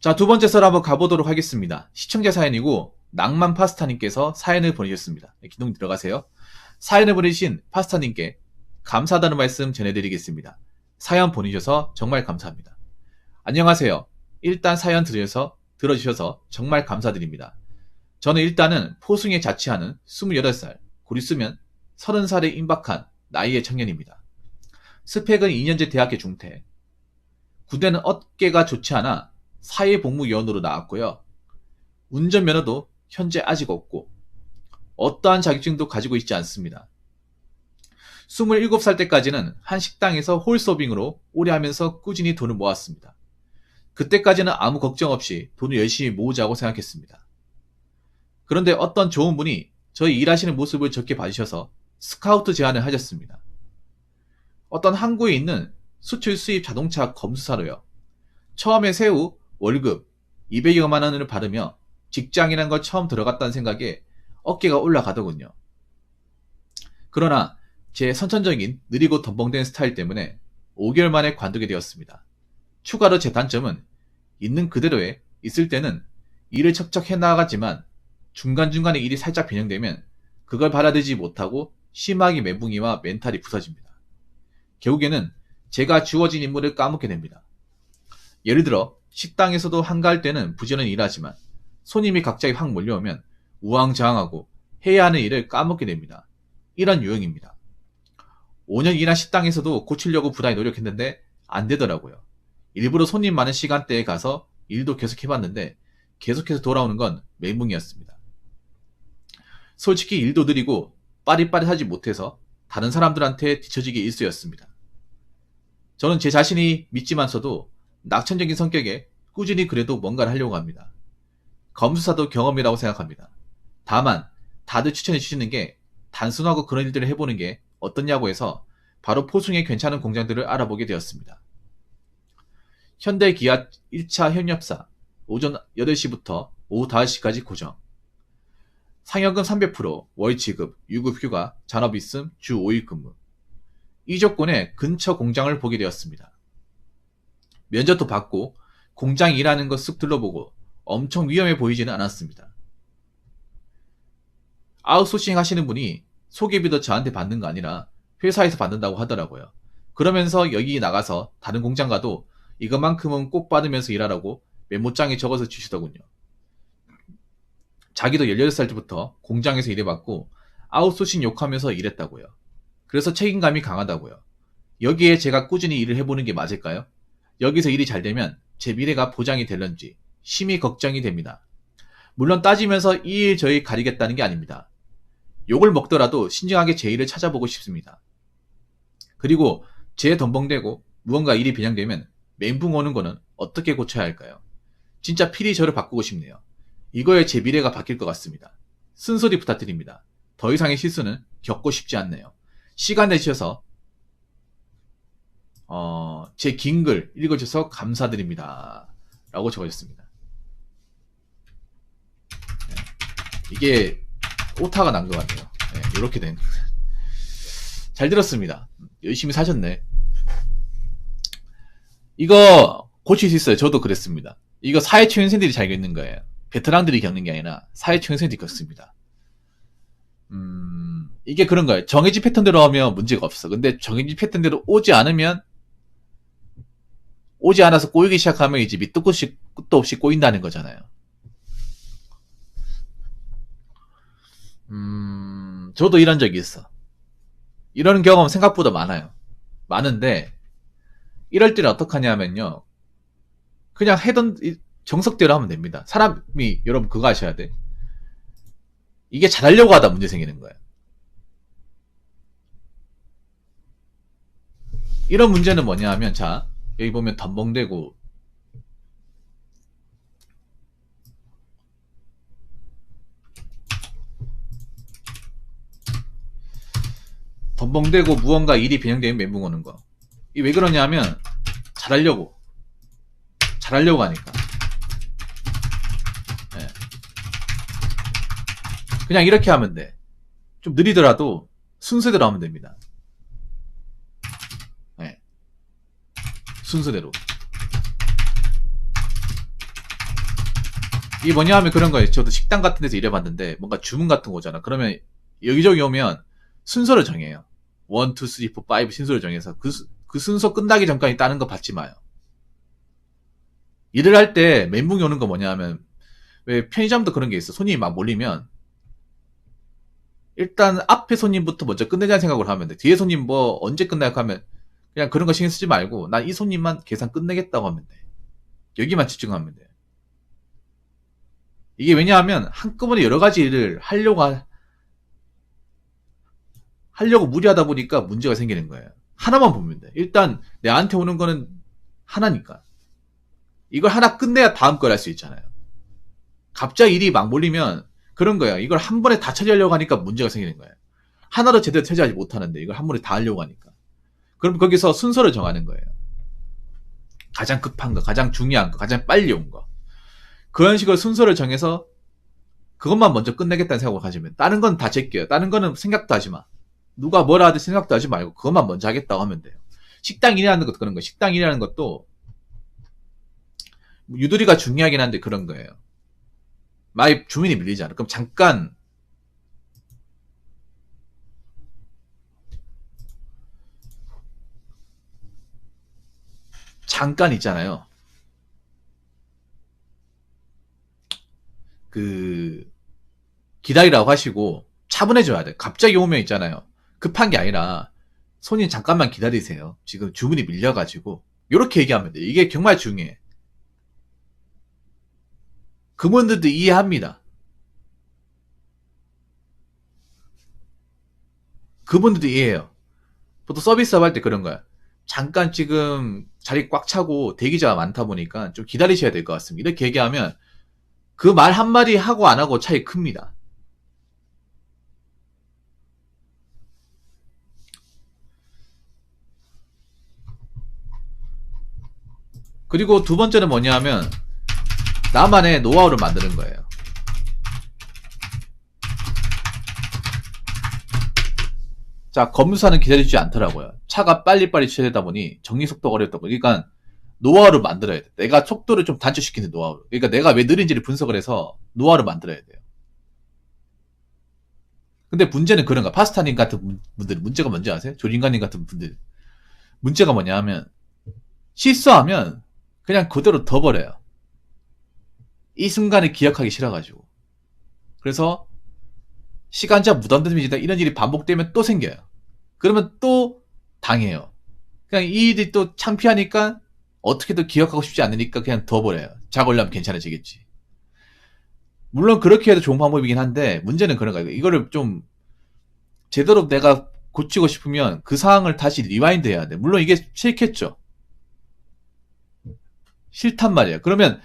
자, 두 번째 썰 한번 가보도록 하겠습니다. 시청자 사연이고 낭만 파스타님께서 사연을 보내주셨습니다. 기둥 들어가세요. 사연을 보내주신 파스타님께 감사하다는 말씀 전해드리겠습니다. 사연 보내주셔서 정말 감사합니다. 안녕하세요. 일단 사연 들어주셔서 정말 감사드립니다. 저는 일단은 포승에 자취하는 28살, 곧 있으면 30살에 임박한 나이의 청년입니다. 스펙은 2년제 대학교 중퇴. 군대는 어깨가 좋지 않아 사회복무요원으로 나왔고요. 운전면허도 현재 아직 없고 어떠한 자격증도 가지고 있지 않습니다. 27살 때까지는 한 식당에서 홀서빙으로 오래 하면서 꾸준히 돈을 모았습니다. 그때까지는 아무 걱정 없이 돈을 열심히 모으자고 생각했습니다. 그런데 어떤 좋은 분이 저희 일하시는 모습을 좋게 봐주셔서 스카우트 제안을 하셨습니다. 어떤 항구에 있는 수출 수입 자동차 검수사로요. 처음에 새우 월급 200여만 원을 받으며 직장이란 걸 처음 들어갔다는 생각에 어깨가 올라가더군요. 그러나 제 선천적인 느리고 덤벙된 스타일 때문에 5개월 만에 관두게 되었습니다. 추가로 제 단점은 있는 그대로에 있을 때는 일을 척척 해나가지만 중간중간에 일이 살짝 변형되면 그걸 받아들이지 못하고 심하게 멘붕이와 멘탈이 부서집니다. 결국에는 제가 주어진 임무를 까먹게 됩니다. 예를 들어 식당에서도 한가할 때는 부지런히 일하지만 손님이 갑자기 확 몰려오면 우왕좌왕하고 해야 하는 일을 까먹게 됩니다. 이런 유형입니다. 5년 일한 식당에서도 고치려고 부단히 노력했는데 안 되더라고요. 일부러 손님 많은 시간대에 가서 일도 계속 해봤는데 계속해서 돌아오는 건 멘붕이었습니다. 솔직히 일도 느리고 빠릿빠릿하지 못해서 다른 사람들한테 뒤처지기 일쑤였습니다. 저는 제 자신이 믿지만서도 낙천적인 성격에 꾸준히 그래도 뭔가를 하려고 합니다. 검수사도 경험이라고 생각합니다. 다만 다들 추천해 주시는 게 단순하고 그런 일들을 해보는 게 어떻냐고 해서 바로 포승에 괜찮은 공장들을 알아보게 되었습니다. 현대기아 1차 협력사 오전 8시부터 오후 5시까지 고정. 상여금 300%, 월 지급, 유급 휴가, 잔업 있음, 주 5일 근무. 이 조건에 근처 공장을 보게 되었습니다. 면접도 받고 공장 일하는 거 쓱 둘러보고 엄청 위험해 보이지는 않았습니다. 아웃소싱 하시는 분이 소개비도 저한테 받는 거 아니라 회사에서 받는다고 하더라고요. 그러면서 여기 나가서 다른 공장 가도 이것만큼은 꼭 받으면서 일하라고 메모장에 적어서 주시더군요. 자기도 18살 때부터 공장에서 일해봤고 아웃소싱 욕하면서 일했다고요. 그래서 책임감이 강하다고요. 여기에 제가 꾸준히 일을 해보는 게 맞을까요? 여기서 일이 잘 되면 제 미래가 보장이 될런지 심히 걱정이 됩니다. 물론 따지면서 이 일 저 일 가리겠다는 게 아닙니다. 욕을 먹더라도 신중하게 제 일을 찾아보고 싶습니다. 그리고 제 덤벙대고 무언가 일이 변형되면 멘붕 오는 거는 어떻게 고쳐야 할까요? 진짜 필히 저를 바꾸고 싶네요. 이거에 제 미래가 바뀔 것 같습니다. 쓴소리 부탁드립니다. 더 이상의 실수는 겪고 싶지 않네요. 시간 내주셔서 제 긴 글 읽어주셔서 감사드립니다. 라고 적어줬습니다. 네. 이게 오타가 난 것 같네요. 네, 이렇게 된. 잘 들었습니다. 열심히 사셨네. 이거 고칠 수 있어요. 저도 그랬습니다. 이거 사회초년생들이 잘 겪는 거예요. 베테랑들이 겪는 게 아니라 사회초년생들이 겪습니다. 이게 그런 거예요. 정해진 패턴대로 하면 문제가 없어. 근데 정해진 패턴대로 오지 않아서 꼬이기 시작하면 이제 밑도 끝도 없이 꼬인다는 거잖아요. 저도 이런 적이 있어. 이런 경험 생각보다 많아요. 많은데 이럴 때는 어떡하냐면요. 그냥 해던 정석대로 하면 됩니다. 사람이 여러분 그거 아셔야 돼. 이게 잘하려고 하다 문제 생기는 거예요. 이런 문제는 뭐냐 하면 자 여기 보면 덤벙대고 무언가 일이 변형되면 멘붕 오는 거. 이 왜 그러냐 하면 잘하려고 하니까. 네. 그냥 이렇게 하면 돼. 좀 느리더라도 순서대로 하면 됩니다. 네. 순서대로. 이게 뭐냐 하면 그런 거예요. 저도 식당 같은 데서 일해봤는데 뭔가 주문 같은 거 오잖아. 그러면 여기저기 오면 순서를 정해요. 1, 2, 3, 4, 5 순서를 정해서 그 순서 끝나기 전까지 다른 거 받지 마요. 일을 할 때 멘붕이 오는 거 뭐냐 하면 왜 편의점도 그런 게 있어. 손님이 막 몰리면 일단 앞에 손님부터 먼저 끝내자는 생각을 하면 돼. 뒤에 손님 뭐 언제 끝날까 하면 그냥 그런 거 신경 쓰지 말고 난 이 손님만 계산 끝내겠다고 하면 돼. 여기만 집중하면 돼. 이게 왜냐하면 한꺼번에 여러 가지 일을 하려고 무리하다 보니까 문제가 생기는 거예요. 하나만 보면 돼. 일단 내한테 오는 거는 하나니까. 이걸 하나 끝내야 다음 걸 할 수 있잖아요. 갑자기 일이 막 몰리면 그런 거야. 이걸 한 번에 다 처리하려고 하니까 문제가 생기는 거예요. 하나도 제대로 처리하지 못하는데 이걸 한 번에 다 하려고 하니까. 그럼 거기서 순서를 정하는 거예요. 가장 급한 거, 가장 중요한 거, 가장 빨리 온 거. 그런 식으로 순서를 정해서 그것만 먼저 끝내겠다는 생각을 가지면 다른 건 다 제껴요. 다른 거는 생각도 하지 마. 누가 뭐라 하든 생각도 하지 말고 그것만 먼저 하겠다고 하면 돼요. 식당 일이라는 것도 그런 거예요. 식당 일이라는 것도 유도리가 중요하긴 한데 그런 거예요. 만약 주민이 밀리잖아. 그럼 잠깐 있잖아요. 그 기다리라고 하시고 차분해져야 돼. 갑자기 오면 있잖아요. 급한 게 아니라 손님 잠깐만 기다리세요. 지금 주문이 밀려가지고 이렇게 얘기하면 돼. 이게 정말 중요해. 그분들도 이해합니다. 그분들도 이해해요. 보통 서비스업 할 때 그런 거야. 잠깐 지금 자리 꽉 차고 대기자가 많다 보니까 좀 기다리셔야 될 것 같습니다. 이렇게 얘기하면 그 말 한마디 하고 안 하고 차이 큽니다. 그리고 두 번째는 뭐냐 하면 나만의 노하우를 만드는 거예요. 자, 검수사는 기다리지 않더라고요. 차가 빨리빨리 취되다 보니 정리 속도가 어렵다 보니 그러니까 노하우를 만들어야 돼. 내가 속도를 좀 단축시키는 노하우. 그러니까 내가 왜 느린지를 분석을 해서 노하우를 만들어야 돼요. 근데 문제는 그런가. 파스타님 같은 분들 문제가 뭔지 아세요? 조린가님 같은 분들 문제가 뭐냐 하면 실수하면 그냥 그대로 둬버려요. 이 순간을 기억하기 싫어가지고. 그래서 시간차 무단덤이다 이런 일이 반복되면 또 생겨요. 그러면 또 당해요. 그냥 이 일이 또 창피하니까 어떻게든 기억하고 싶지 않으니까 그냥 둬버려요. 작업하면 괜찮아지겠지. 물론 그렇게 해도 좋은 방법이긴 한데 문제는 그런 거예요. 이거를 좀 제대로 내가 고치고 싶으면 그 상황을 다시 리와인드 해야 돼. 물론 이게 싫겠죠. 싫단 말이에요. 그러면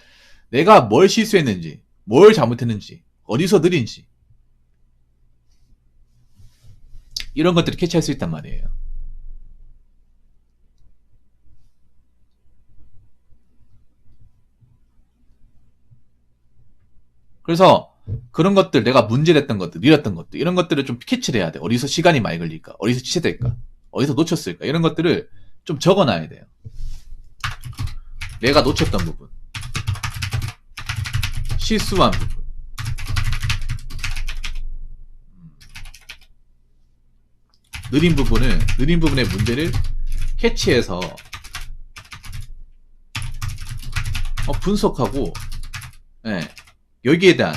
내가 뭘 실수했는지, 뭘 잘못했는지, 어디서 느린지 이런 것들을 캐치할 수 있단 말이에요. 그래서 그런 것들, 내가 문제됐던 것들, 느렸던 것들, 이런 것들을 좀 캐치를 해야 돼. 어디서 시간이 많이 걸릴까? 어디서 취소될까? 어디서 놓쳤을까? 이런 것들을 좀 적어놔야 돼요. 내가 놓쳤던 부분, 실수한 부분. 느린 부분의 문제를 캐치해서 분석하고, 예, 여기에 대한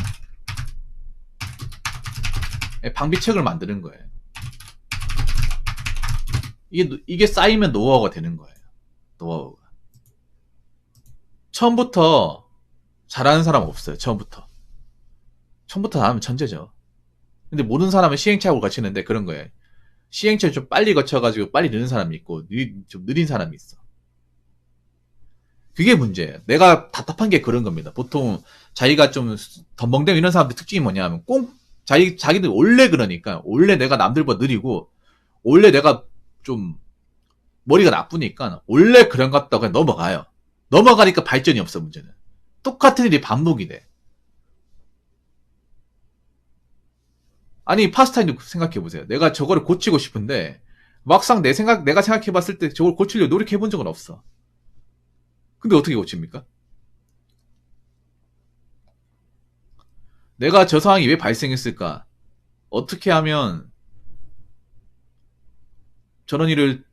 방비책을 만드는 거예요. 이게 쌓이면 노하우가 되는 거예요. 노하우가. 처음부터 잘하는 사람 없어요. 처음부터 잘하면 천재죠. 근데 모르는 사람은 시행착오를 거치는데 그런 거예요. 시행착오 좀 빨리 거쳐가지고 빨리 느는 사람이 있고 좀 느린 사람이 있어. 그게 문제예요. 내가 답답한 게 그런 겁니다. 보통 자기가 좀 덤벙대고 이런 사람들 특징이 뭐냐면 꼭 자기들 원래 그러니까 원래 내가 남들보다 느리고 원래 내가 좀 머리가 나쁘니까 원래 그런 것 같다고 그냥 넘어가요. 넘어가니까 발전이 없어. 문제는 똑같은 일이 반복이 돼. 아니 파스타인도 생각해보세요. 내가 저거를 고치고 싶은데 막상 내가 생각해봤을 때 저걸 고치려고 노력해본 적은 없어. 근데 어떻게 고칩니까? 내가 저 상황이 왜 발생했을까? 어떻게 하면 저런 일을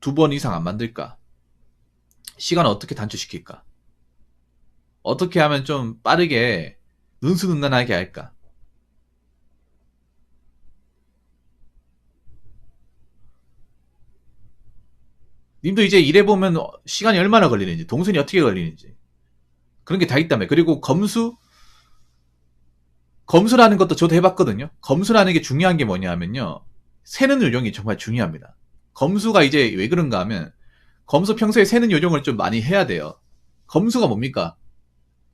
2번 이상 안 만들까? 시간을 어떻게 단축시킬까? 어떻게 하면 좀 빠르게 능수능란하게 할까? 님도 이제 일해보면 시간이 얼마나 걸리는지, 동선이 어떻게 걸리는지. 그런 게 다 있다며. 그리고 검수라는 것도 저도 해봤거든요. 검수라는 게 중요한 게 뭐냐 하면요. 세는 요령이 정말 중요합니다. 검수가 이제 왜 그런가 하면, 검수 평소에 세는 요령을 좀 많이 해야 돼요. 검수가 뭡니까?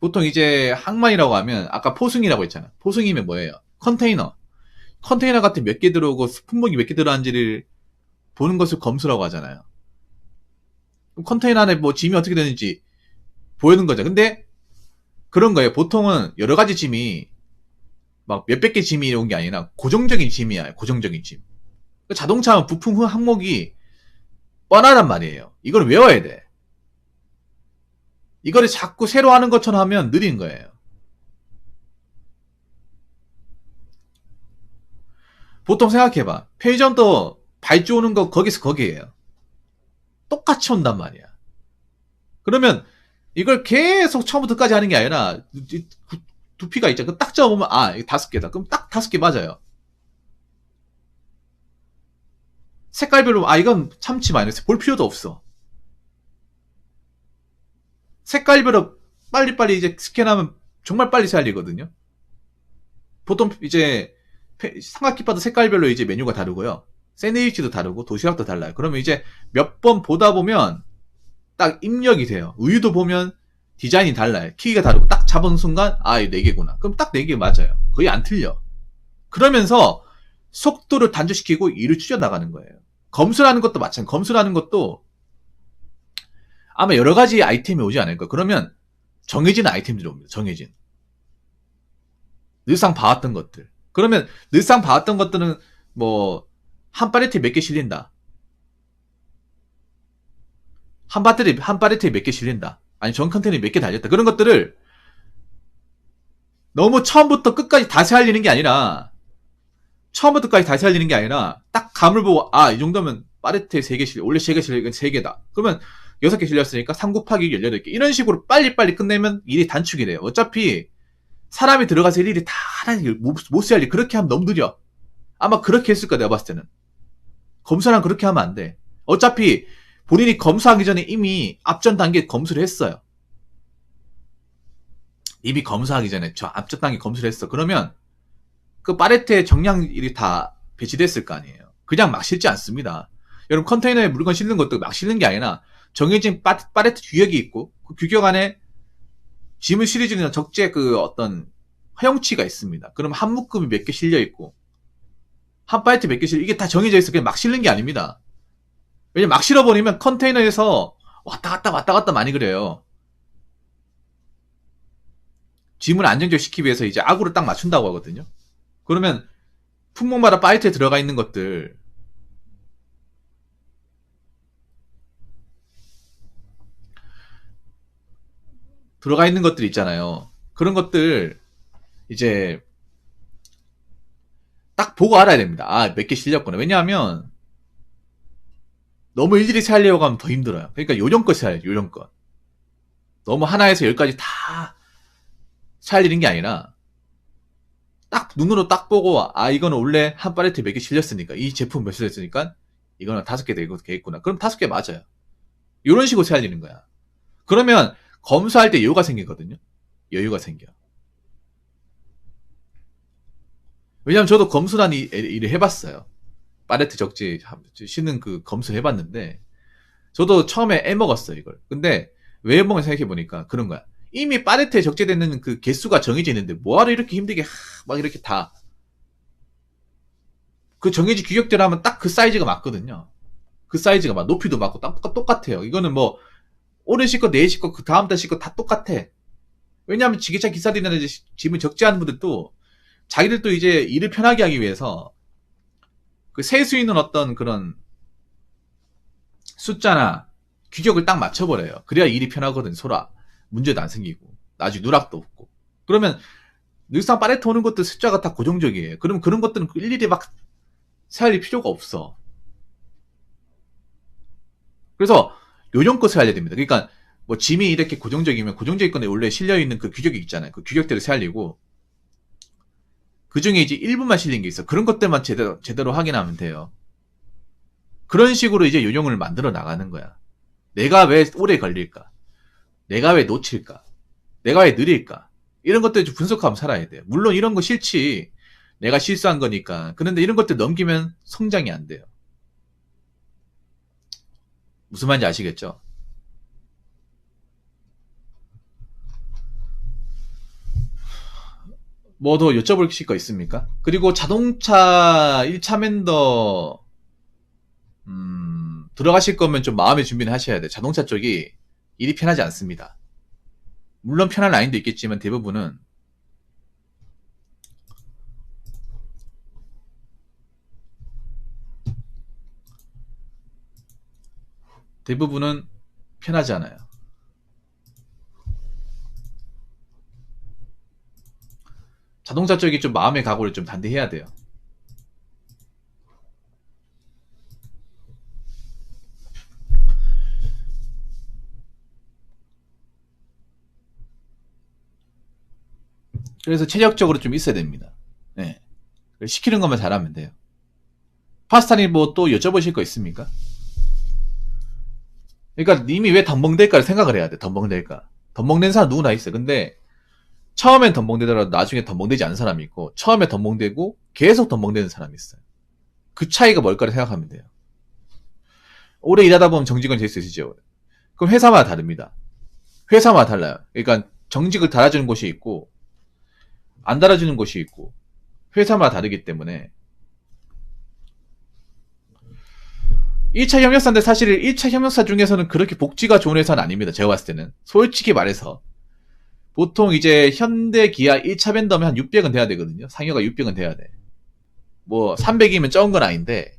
보통 이제 항만이라고 하면, 아까 포승이라고 했잖아. 포승이면 뭐예요? 컨테이너. 컨테이너 같은 몇 개 들어오고 품목이 몇 개 들어왔는지를 보는 것을 검수라고 하잖아요. 컨테이너 안에 뭐 짐이 어떻게 되는지 보이는 거죠. 근데 그런 거예요. 보통은 여러 가지 짐이 막 몇백 개 짐이 온 게 아니라 고정적인 짐이야. 고정적인 짐. 자동차 부품 항목이 뻔하단 말이에요. 이걸 외워야 돼. 이거를 자꾸 새로 하는 것처럼 하면 느린 거예요. 보통 생각해봐. 편의점도 발주 오는 거 거기서 거기에요. 똑같이 온단 말이야. 그러면 이걸 계속 처음부터까지 하는 게 아니라 두피가 있잖아. 딱 잡아보면 이게 5개다. 그럼 딱 5개 맞아요. 색깔별로 이건 참치 마요네즈 볼 필요도 없어. 색깔별로 빨리빨리 이제 스캔하면 정말 빨리 살리거든요. 보통 이제 삼각김밥도 색깔별로 이제 메뉴가 다르고요. 샌드위치도 다르고 도시락도 달라요. 그러면 이제 몇 번 보다 보면 딱 입력이 돼요. 우유도 보면 디자인이 달라요. 키가 다르고 딱 잡은 순간 이거 4개구나. 그럼 딱 4개 맞아요. 거의 안 틀려. 그러면서 속도를 단축시키고 일을 줄여나가는 거예요. 검수라는 것도 마찬가지. 검수라는 것도 아마 여러 가지 아이템이 오지 않을까. 그러면 정해진 아이템들이 옵니다. 정해진. 늘상 봐왔던 것들. 그러면 늘상 봐왔던 것들은 뭐 한 팔레트에 몇 개 실린다. 한 팔레트에 몇 개 실린다. 아니 전 컨테이너에 몇 개 달렸다. 그런 것들을 너무 처음부터 끝까지 다시 살리는 게 아니라 딱 감을 보고 이 정도면 팔레트에 3개 실려. 원래 3개 실려. 이건 3개다. 그러면 6개 실렸으니까 3 곱하기 18개. 이런 식으로 빨리빨리 끝내면 일이 단축이 돼요. 어차피 사람이 들어가서 일일이 다 하나씩 못 쓰야 할 일. 그렇게 하면 너무 느려. 아마 그렇게 했을 거야. 내가 봤을 때는. 검수랑 그렇게 하면 안 돼. 어차피 본인이 검수하기 전에 이미 앞전 단계 검수를 했어요. 이미 검수하기 전에 저 앞전 단계 검수를 했어. 그러면 그 팔레트에 정량이 다 배치됐을 거 아니에요. 그냥 막 실지 않습니다. 여러분 컨테이너에 물건 실는 것도 막 실는 게 아니라 정해진 팔레트 규격이 있고 그 규격 안에 짐을 실어주는 적재 그 어떤 허용치가 있습니다. 그럼 한 묶음이 몇 개 실려 있고 한 팔레트 몇 개 실려 이게 다 정해져 있어. 그냥 막 실는 게 아닙니다. 왜냐면 막 실어버리면 컨테이너에서 왔다 갔다 많이 그래요. 짐을 안정적시키기 위해서 이제 악으로 딱 맞춘다고 하거든요. 그러면 품목마다 파이트에 들어가 있는 것들 있잖아요. 그런 것들 이제 딱 보고 알아야 됩니다. 몇 개 실렸구나. 왜냐하면 너무 일일이 세하려고 하면 더 힘들어요. 그러니까 요령껏 세야 해요. 요령껏. 너무 하나에서 10까지 다 세할 게 아니라 딱 눈으로 딱 보고 이거는 원래 한 팔레트에 몇 개 실렸으니까 이 제품 몇 실렸으니까 이거는 5개 되겠구나. 그럼 5개 맞아요. 이런 식으로 세알리는 거야. 그러면 검수할 때 여유가 생기거든요. 여유가 생겨. 왜냐면 저도 검수란 일을 해봤어요. 팔레트 적재 쉬는 그 검수 해봤는데 저도 처음에 애먹었어요 이걸. 근데 왜 애먹은 생각해보니까 그런 거야. 이미 팔레트에 적재되는 그 개수가 정해져 있는데 뭐하러 이렇게 힘들게 막 이렇게 다 그 정해진 규격대로 하면 딱 그 사이즈가 맞거든요. 그 사이즈가 막 높이도 맞고 딱 똑같아요. 이거는 뭐 오늘 싣고 내일 싣고 그 다음 달 싣고 다 똑같아. 왜냐하면 지게차 기사들이나 짐을 적재하는 분들도 자기들도 이제 일을 편하게 하기 위해서 그 셀 수 있는 어떤 그런 숫자나 규격을 딱 맞춰버려요. 그래야 일이 편하거든. 소라 문제도 안 생기고 나중에 누락도 없고. 그러면 늘상 파레토 오는 것도 숫자가 다 고정적이에요. 그럼 그런 것들은 일일이 막 세알릴 필요가 없어. 그래서 요령 것을 알려야 됩니다. 그러니까 뭐 짐이 이렇게 고정적이면 고정적인 건에 원래 실려있는 그 규격이 있잖아요. 그 규격대로 세알리고 그 중에 이제 일부만 실린 게 있어. 그런 것들만 제대로 확인하면 돼요. 그런 식으로 이제 요령을 만들어 나가는 거야. 내가 왜 오래 걸릴까? 내가 왜 놓칠까? 내가 왜 느릴까? 이런 것들 좀 분석하면 살아야 돼요. 물론 이런 거 싫지. 내가 실수한 거니까. 그런데 이런 것들 넘기면 성장이 안 돼요. 무슨 말인지 아시겠죠? 뭐 더 여쭤보실 거 있습니까? 그리고 자동차 1차 맨더 들어가실 거면 좀 마음의 준비를 하셔야 돼요. 자동차 쪽이 일이 편하지 않습니다. 물론 편한 라인도 있겠지만 대부분은 편하지 않아요. 자동차 쪽이 좀 마음의 각오를 좀 단디해야 돼요. 그래서 체력적으로 좀 있어야 됩니다. 네. 시키는 것만 잘하면 돼요. 파스타님 뭐 또 여쭤보실 거 있습니까? 그러니까 님이 왜 덤벙댈까를 생각을 해야 돼. 덤벙댈까. 덤벙댄 사람 누구나 있어요. 근데 처음엔 덤벙대더라도 나중에 덤벙대지 않은 사람이 있고 처음에 덤벙대고 계속 덤벙대는 사람이 있어요. 그 차이가 뭘까를 생각하면 돼요. 오래 일하다 보면 정직은 될 수 있으죠. 그럼 회사마다 다릅니다. 회사마다 달라요. 그러니까 정직을 달아주는 곳이 있고 안 달아주는 곳이 있고 회사마다 다르기 때문에 1차 협력사인데 사실 1차 협력사 중에서는 그렇게 복지가 좋은 회사는 아닙니다. 제가 봤을 때는. 솔직히 말해서. 보통 이제 현대 기아 1차 밴더면 한 600은 돼야 되거든요. 상여가 600은 돼야 돼. 뭐 300이면 적은 건 아닌데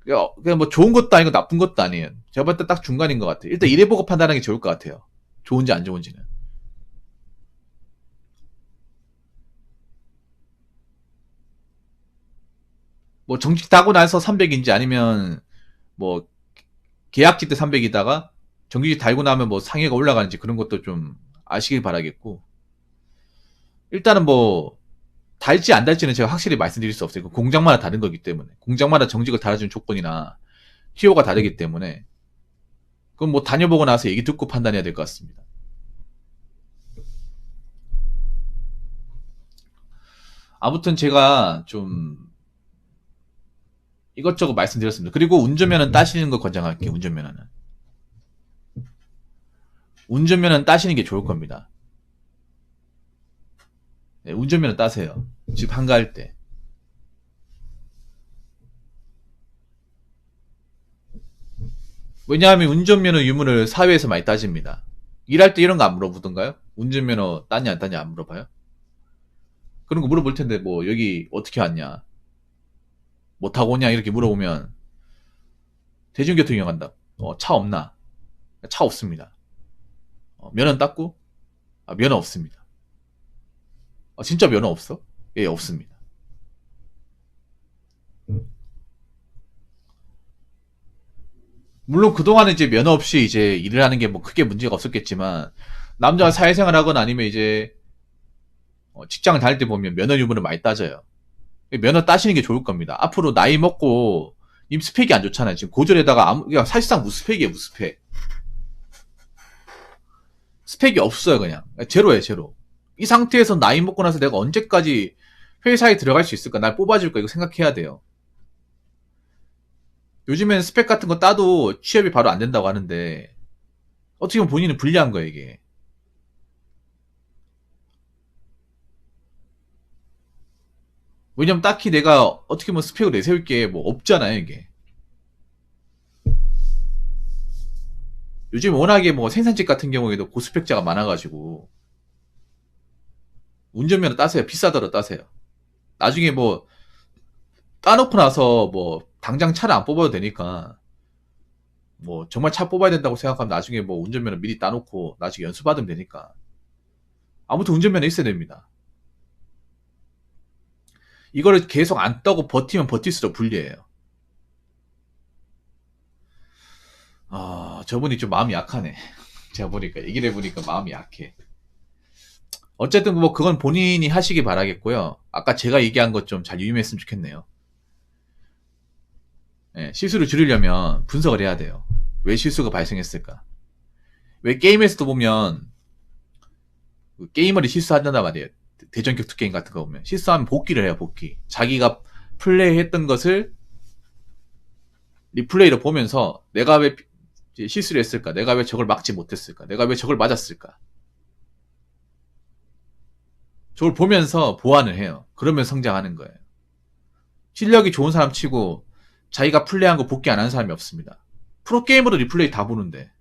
그냥 뭐 좋은 것도 아니고 나쁜 것도 아니에요. 제가 봤을 때 딱 중간인 것 같아요. 일단 이래보고 판단하는 게 좋을 것 같아요. 좋은지 안 좋은지는. 뭐 정직 다고 나서 300인지 아니면 뭐 계약직 때 300이다가 정규직 달고 나면 뭐 상해가 올라가는지 그런 것도 좀 아시길 바라겠고 일단은 뭐 달지 안 달지는 제가 확실히 말씀드릴 수 없어요. 공장마다 다른 거기 때문에 공장마다 정직을 달아주는 조건이나 티오가 다르기 때문에 그건 뭐 다녀보고 나서 얘기 듣고 판단해야 될 것 같습니다. 아무튼 제가 좀 이것저것 말씀드렸습니다. 그리고 운전면허 따시는 거 권장할게요. 운전면허는 따시는 게 좋을 겁니다. 네, 운전면허 따세요. 집 한가할 때. 왜냐하면 운전면허 유무를 사회에서 많이 따집니다. 일할 때 이런 거 안 물어보던가요? 운전면허 따냐 안 따냐 안 물어봐요? 그런 거 물어볼 텐데 뭐 여기 어떻게 왔냐 뭐 타고 오냐 이렇게 물어보면 대중교통 이용한다. 차 없나? 차 없습니다. 면허 땄고? 면허 없습니다. 진짜 면허 없어? 예, 없습니다. 물론 그동안은 이제 면허 없이 이제 일을 하는 게 뭐 크게 문제가 없었겠지만 남자가 사회생활 하거나 아니면 이제 직장을 다닐 때 보면 면허 유무를 많이 따져요. 면허 따시는 게 좋을 겁니다. 앞으로 나이 먹고 님 스펙이 안 좋잖아요. 지금 고졸에다가 그냥 사실상 무스펙이에요. 무스펙. 스펙이 없어요. 그냥 제로예요. 제로. 이 상태에서 나이 먹고 나서 내가 언제까지 회사에 들어갈 수 있을까? 날 뽑아줄까? 이거 생각해야 돼요. 요즘엔 스펙 같은 거 따도 취업이 바로 안 된다고 하는데 어떻게 보면 본인은 불리한 거예요. 이게. 왜냐면 딱히 내가 어떻게 보면 스펙을 내세울 게 뭐 없잖아요. 이게. 요즘 워낙에 뭐 생산직 같은 경우에도 고스펙자가 많아가지고 운전면허 따세요. 비싸더라도 따세요. 나중에 뭐 따놓고 나서 뭐 당장 차를 안 뽑아도 되니까 뭐 정말 차 뽑아야 된다고 생각하면 나중에 뭐 운전면허 미리 따놓고 나중에 연수 받으면 되니까 아무튼 운전면허 있어야 됩니다. 이거를 계속 안 떠고 버티면 버틸수록 불리해요. 저분이 좀 마음이 약하네. 제가 보니까, 얘기를 해보니까 마음이 약해. 어쨌든 뭐 그건 본인이 하시기 바라겠고요. 아까 제가 얘기한 것 좀 잘 유의했으면 좋겠네요. 예, 실수를 줄이려면 분석을 해야 돼요. 왜 실수가 발생했을까? 왜 게임에서도 보면 그 게이머들이 실수한단 말이에요. 대전격 투게임 같은 거 보면 실수하면 복귀를 해요. 복귀. 자기가 플레이했던 것을 리플레이로 보면서 내가 왜 실수를 했을까? 내가 왜 저걸 막지 못했을까? 내가 왜 저걸 맞았을까? 저걸 보면서 보완을 해요. 그러면 성장하는 거예요. 실력이 좋은 사람 치고 자기가 플레이한 거 복귀 안 하는 사람이 없습니다. 프로게이머도 리플레이 다 보는데.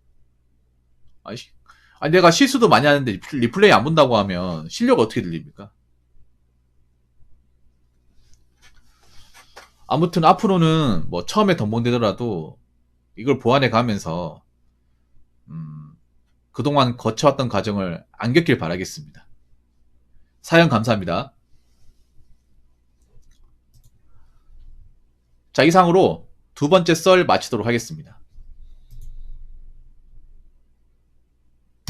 내가 실수도 많이 하는데 리플레이 안 본다고 하면 실력 어떻게 들립니까? 아무튼 앞으로는 뭐 처음에 덤벙대더라도 이걸 보완해 가면서 그동안 거쳐왔던 과정을 안 겪길 바라겠습니다. 사연 감사합니다. 자, 이상으로 두 번째 썰 마치도록 하겠습니다.